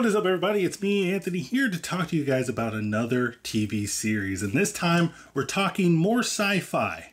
What is up, everybody? It's me, Anthony, here to talk to you guys about another TV series. And this time, we're talking more sci-fi.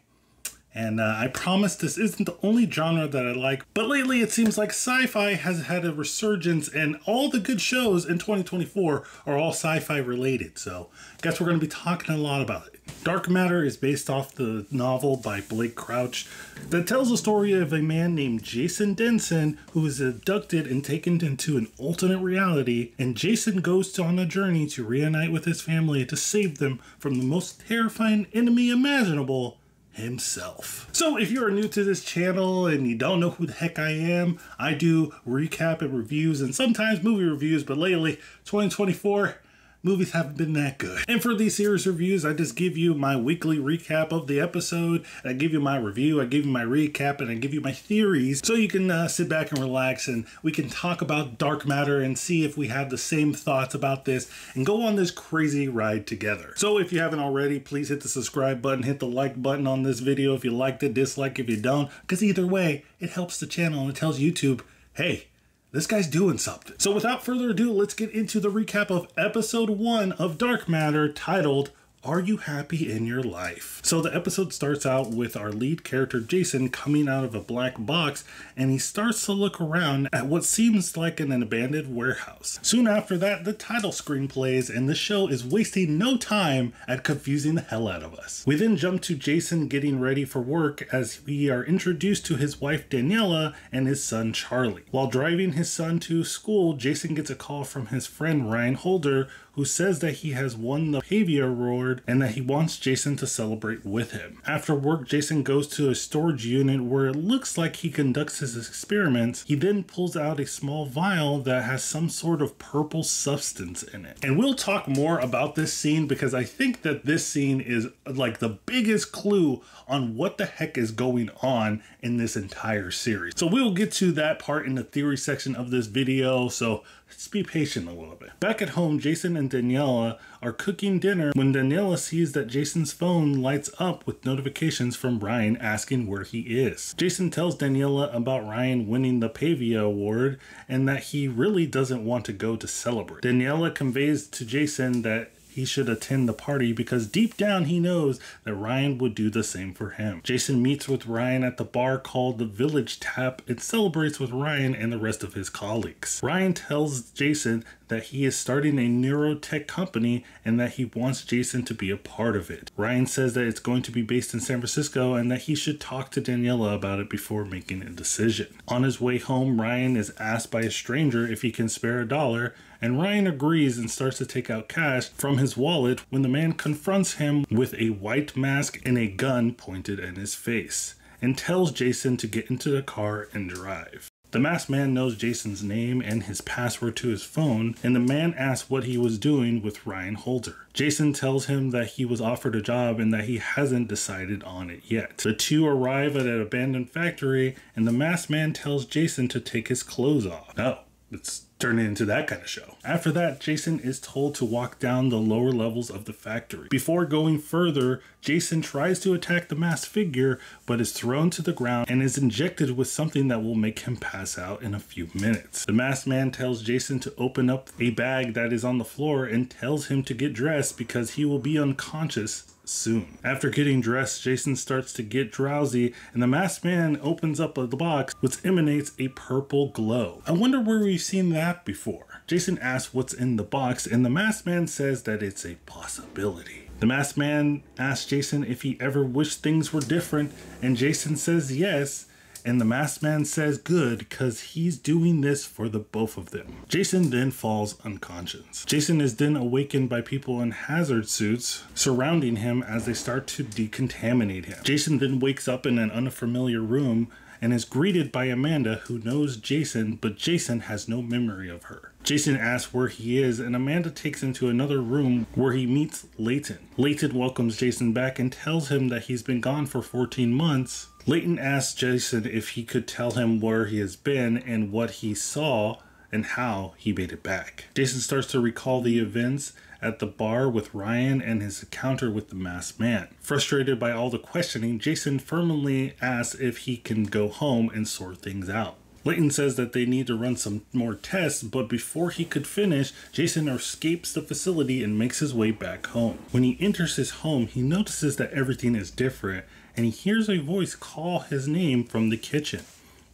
And I promise this isn't the only genre that I like, but lately it seems like sci-fi has had a resurgence and all the good shows in 2024 are all sci-fi related. So I guess we're going to be talking a lot about it. Dark Matter is based off the novel by Blake Crouch that tells the story of a man named Jason Denson who is abducted and taken into an alternate reality, and Jason goes on a journey to reunite with his family to save them from the most terrifying enemy imaginable, himself. So if you're new to this channel and you don't know who the heck I am, I do recap and reviews and sometimes movie reviews, but lately 2024 movies haven't been that good. And for these series reviews, I just give you my weekly recap of the episode. I give you my review, I give you my recap, and I give you my theories so you can sit back and relax and we can talk about Dark Matter and see if we have the same thoughts about this and go on this crazy ride together. So if you haven't already, please hit the subscribe button, hit the like button on this video if you liked it, dislike if you don't, because either way, it helps the channel and it tells YouTube, hey, this guy's doing something. So without further ado, let's get into the recap of episode 1 of Dark Matter, titled, Are You Happy in Your Life? So the episode starts out with our lead character Jason coming out of a black box, and he starts to look around at what seems like an abandoned warehouse. Soon after that, the title screen plays, and the show is wasting no time at confusing the hell out of us. We then jump to Jason getting ready for work as we are introduced to his wife Daniela and his son Charlie. While driving his son to school, Jason gets a call from his friend Ryan Holder, who says that he has won the Pavia Award and that he wants Jason to celebrate with him. After work, Jason goes to a storage unit where it looks like he conducts his experiments. He then pulls out a small vial that has some sort of purple substance in it. And we'll talk more about this scene because I think that this scene is like the biggest clue on what the heck is going on in this entire series. So we'll get to that part in the theory section of this video, so let's be patient a little bit. Back at home, Jason and Daniela are cooking dinner when Daniela sees that Jason's phone lights up with notifications from Ryan asking where he is. Jason tells Daniela about Ryan winning the Pavia Award and that he really doesn't want to go to celebrate. Daniela conveys to Jason that he should attend the party because deep down he knows that Ryan would do the same for him. Jason meets with Ryan at the bar called the Village Tap and celebrates with Ryan and the rest of his colleagues. Ryan tells Jason that he is starting a neurotech company and that he wants Jason to be a part of it. Ryan says that it's going to be based in San Francisco and that he should talk to Daniela about it before making a decision. On his way home, Ryan is asked by a stranger if he can spare $1, and Ryan agrees and starts to take out cash from his wallet when the man confronts him with a white mask and a gun pointed at his face and tells Jason to get into the car and drive. The masked man knows Jason's name and his password to his phone, and the man asks what he was doing with Ryan Holder. Jason tells him that he was offered a job and that he hasn't decided on it yet. The two arrive at an abandoned factory, and the masked man tells Jason to take his clothes off. No, it's turning into that kind of show. After that, Jason is told to walk down the lower levels of the factory. Before going further, Jason tries to attack the masked figure, but is thrown to the ground and is injected with something that will make him pass out in a few minutes. The masked man tells Jason to open up a bag that is on the floor and tells him to get dressed because he will be unconscious soon. After getting dressed, Jason starts to get drowsy and the masked man opens up the box, which emanates a purple glow. I wonder where we've seen that before. Jason asks what's in the box and the masked man says that it's a possibility. The masked man asks Jason if he ever wished things were different, and Jason says yes, and the masked man says good because he's doing this for the both of them. Jason then falls unconscious. Jason is then awakened by people in hazard suits surrounding him as they start to decontaminate him. Jason then wakes up in an unfamiliar room and is greeted by Amanda, who knows Jason, but Jason has no memory of her. Jason asks where he is, and Amanda takes him to another room where he meets Layton. Layton welcomes Jason back and tells him that he's been gone for 14 months. Layton asks Jason if he could tell him where he has been and what he saw and how he made it back. Jason starts to recall the events at the bar with Ryan and his encounter with the masked man. Frustrated by all the questioning, Jason firmly asks if he can go home and sort things out. Layton says that they need to run some more tests, but before he could finish, Jason escapes the facility and makes his way back home. When he enters his home, he notices that everything is different, and he hears a voice call his name from the kitchen.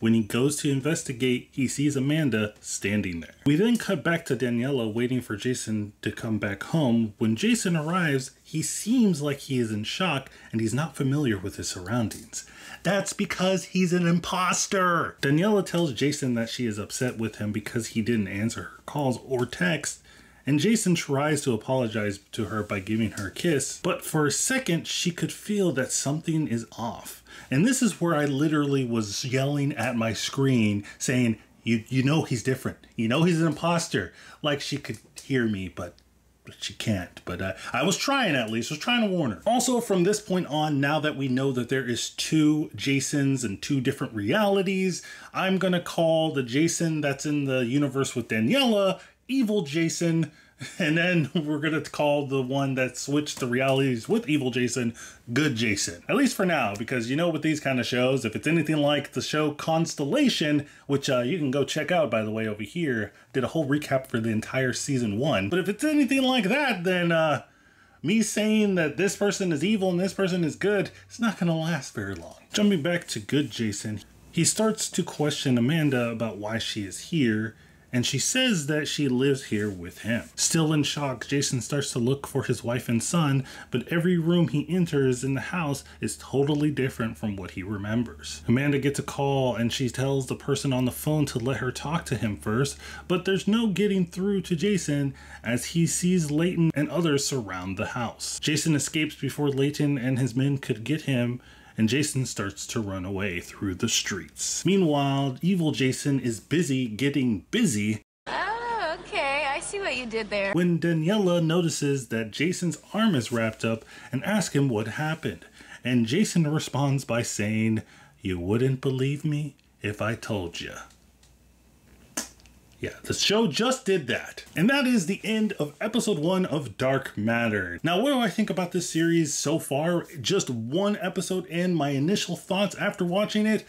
When he goes to investigate, he sees Amanda standing there. We then cut back to Daniela waiting for Jason to come back home. When Jason arrives, he seems like he is in shock and he's not familiar with his surroundings. That's because he's an imposter. Daniela tells Jason that she is upset with him because he didn't answer her calls or texts, and Jason tries to apologize to her by giving her a kiss, but for a second she could feel that something is off. And this is where I literally was yelling at my screen saying, you know he's different. You know he's an imposter. Like she could hear me, but she can't. But I was trying at least. I was trying to warn her. Also, from this point on, now that we know that there is two Jasons and two different realities, I'm going to call the Jason that's in the universe with Daniela Evil Jason. And then we're going to call the one that switched the realities with Evil Jason Good Jason. At least for now, because you know with these kind of shows, if it's anything like the show Constellation, which you can go check out, by the way, over here, did a whole recap for the entire season 1. But if it's anything like that, then me saying that this person is evil and this person is good, it's not going to last very long. Jumping back to Good Jason, he starts to question Amanda about why she is here, and she says that she lives here with him. Still in shock, Jason starts to look for his wife and son, but every room he enters in the house is totally different from what he remembers. Amanda gets a call and she tells the person on the phone to let her talk to him first, but there's no getting through to Jason as he sees Layton and others surround the house. Jason escapes before Layton and his men could get him, and Jason starts to run away through the streets. Meanwhile, Evil Jason is busy getting busy. Oh, okay. I see what you did there. When Daniela notices that Jason's arm is wrapped up and asks him what happened. And Jason responds by saying, "You wouldn't believe me if I told you." Yeah, the show just did that. And that is the end of episode 1 of Dark Matter. Now, what do I think about this series so far? Just one episode in, my initial thoughts after watching it.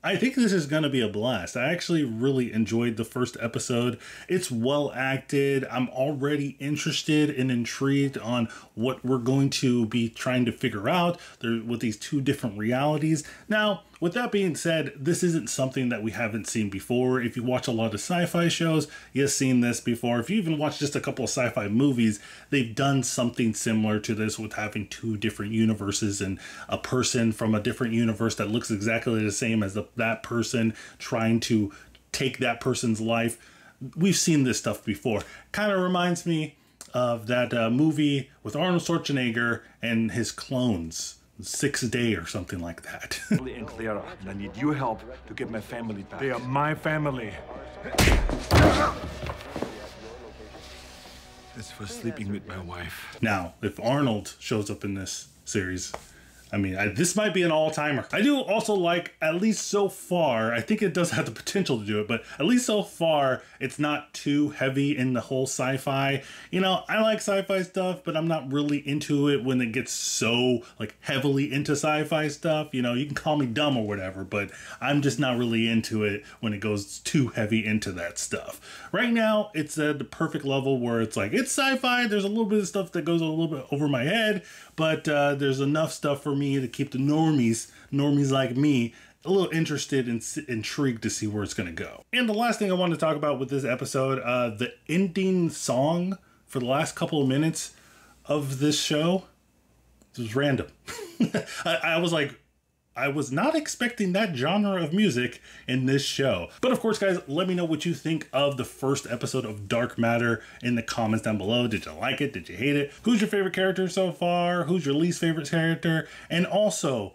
I think this is going to be a blast. I actually really enjoyed the first episode. It's well acted. I'm already interested and intrigued on what we're going to be trying to figure out with these two different realities. Now, with that being said, this isn't something that we haven't seen before. If you watch a lot of sci-fi shows, you've seen this before. If you even watch just a couple of sci-fi movies, they've done something similar to this with having two different universes and a person from a different universe that looks exactly the same as that person trying to take that person's life. We've seen this stuff before. Kind of reminds me of that movie with Arnold Schwarzenegger and his clones. 6th Day or something like that. And Clara, and I need your help to get my family back. They are my family. That's for sleeping with my wife. Now, if Arnold shows up in this series, I mean, this might be an all-timer. I do also like, at least so far, I think it does have the potential to do it, but at least so far, it's not too heavy in the whole sci-fi. You know, I like sci-fi stuff, but I'm not really into it when it gets so, like, heavily into sci-fi stuff. You know, you can call me dumb or whatever, but I'm just not really into it when it goes too heavy into that stuff. Right now, it's at the perfect level where it's like, it's sci-fi, there's a little bit of stuff that goes a little bit over my head, but there's enough stuff for me to keep the normies like me, a little interested and intrigued to see where it's going to go. And the last thing I want to talk about with this episode, the ending song for the last couple of minutes of this show, it was random. I was like, I was not expecting that genre of music in this show. But of course, guys, let me know what you think of the first episode of Dark Matter in the comments down below. Did you like it? Did you hate it? Who's your favorite character so far? Who's your least favorite character? And also,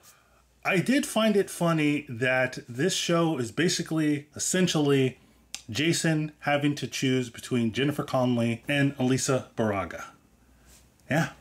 I did find it funny that this show is basically, essentially, Jason having to choose between Jennifer Connelly and Elisa Baraga. Yeah.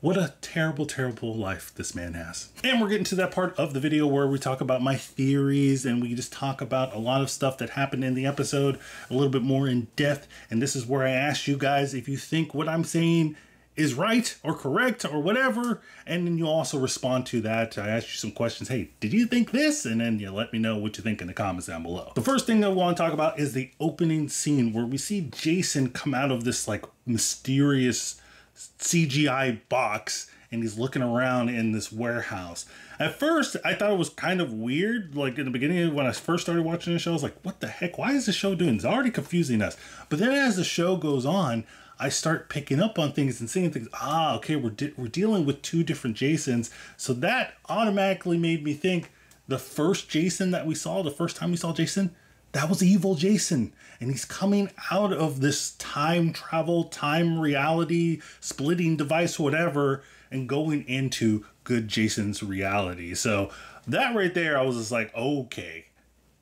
What a terrible, terrible life this man has. And we're getting to that part of the video where we talk about my theories and we just talk about a lot of stuff that happened in the episode a little bit more in depth. And this is where I ask you guys if you think what I'm saying is right or correct or whatever. And then you also respond to that. I ask you some questions. Hey, did you think this? And then you let me know what you think in the comments down below. The first thing that I want to talk about is the opening scene where we see Jason come out of this like mysterious CGI box and he's looking around in this warehouse. At first, I thought it was kind of weird. Like in the beginning, when I first started watching the show, I was like, what the heck? Why is the show doing this? It's already confusing us. But then as the show goes on, I start picking up on things and seeing things. Ah, okay, we're dealing with two different Jasons. So that automatically made me think the first Jason that we saw, the first time we saw Jason, that was evil Jason. And he's coming out of this time travel, time reality, splitting device, whatever, and going into good Jason's reality. So that right there, I was just like, okay,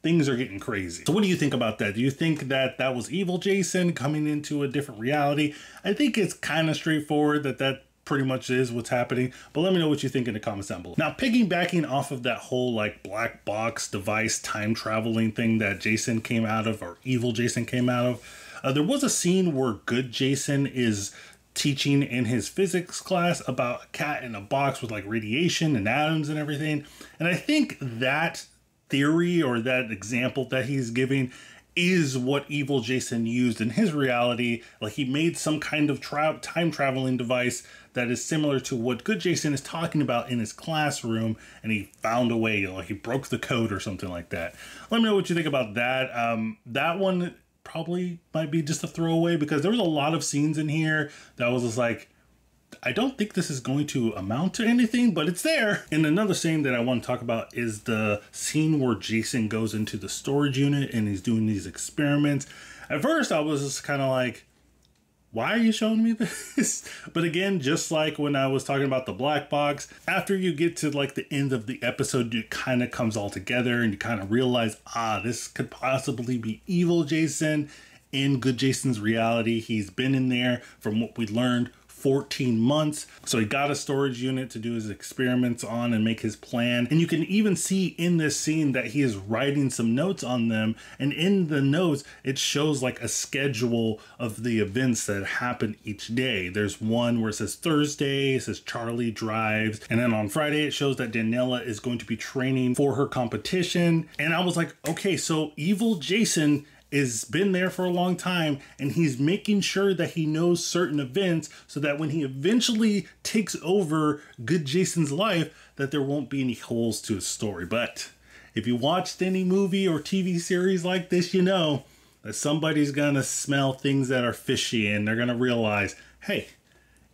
things are getting crazy. So what do you think about that? Do you think that that was evil Jason coming into a different reality? I think it's kind of straightforward that pretty much is what's happening, but let me know what you think in the comments down below. Now, piggybacking off of that whole like black box device time traveling thing that Jason came out of, or evil Jason came out of, there was a scene where good Jason is teaching in his physics class about a cat in a box with like radiation and atoms and everything. And I think that theory or that example that he's giving is what evil Jason used in his reality. Like he made some kind of time traveling device that is similar to what good Jason is talking about in his classroom, and he found a way, like he broke the code or something like that. Let me know what you think about that. That one probably might be just a throwaway because there was a lot of scenes in here that was just like, I don't think this is going to amount to anything, but it's there. And another scene that I want to talk about is the scene where Jason goes into the storage unit and he's doing these experiments. At first, I was just kind of like, why are you showing me this? But again, just like when I was talking about the black box, after you get to like the end of the episode, it kind of comes all together and you kind of realize, this could possibly be evil Jason in good Jason's reality. He's been in there, from what we learned, 14 months. So he got a storage unit to do his experiments on and make his plan. And you can even see in this scene that he is writing some notes on them. And in the notes, it shows like a schedule of the events that happen each day. There's one where it says Thursday, it says Charlie drives. And then on Friday, it shows that Daniela is going to be training for her competition. And I was like, okay, so evil Jason has been there for a long time and he's making sure that he knows certain events so that when he eventually takes over good Jason's life, that there won't be any holes to his story. But if you watched any movie or TV series like this, you know that somebody's gonna smell things that are fishy and they're gonna realize, hey,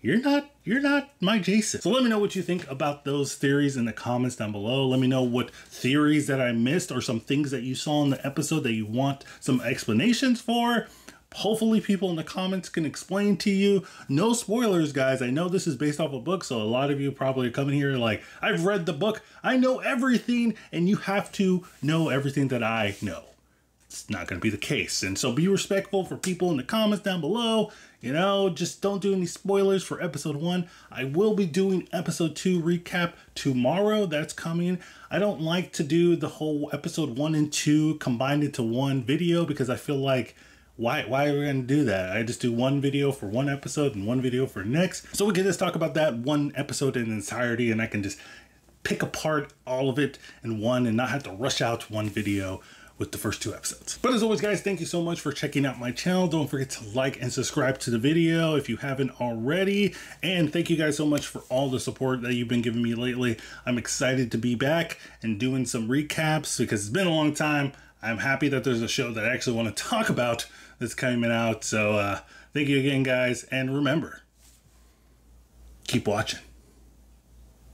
you're not my Jason. So let me know what you think about those theories in the comments down below. Let me know what theories that I missed or some things that you saw in the episode that you want some explanations for. Hopefully people in the comments can explain to you. No spoilers, guys. I know this is based off a book, so a lot of you probably are coming here like, I've read the book, I know everything, and you have to know everything that I know. It's not going to be the case. And so be respectful for people in the comments down below. You know, just don't do any spoilers for episode 1. I will be doing episode 2 recap tomorrow. That's coming. I don't like to do the whole episode 1 and 2 combined into one video because I feel like, why are we going to do that? I just do one video for one episode and one video for next. So we can just talk about that one episode in entirety and I can just pick apart all of it in one and not have to rush out one video with the first 2 episodes. But as always, guys, thank you so much for checking out my channel. Don't forget to like and subscribe to the video if you haven't already. And thank you guys so much for all the support that you've been giving me lately. I'm excited to be back and doing some recaps because it's been a long time. I'm happy that there's a show that I actually want to talk about that's coming out. So thank you again, guys. And remember, keep watching.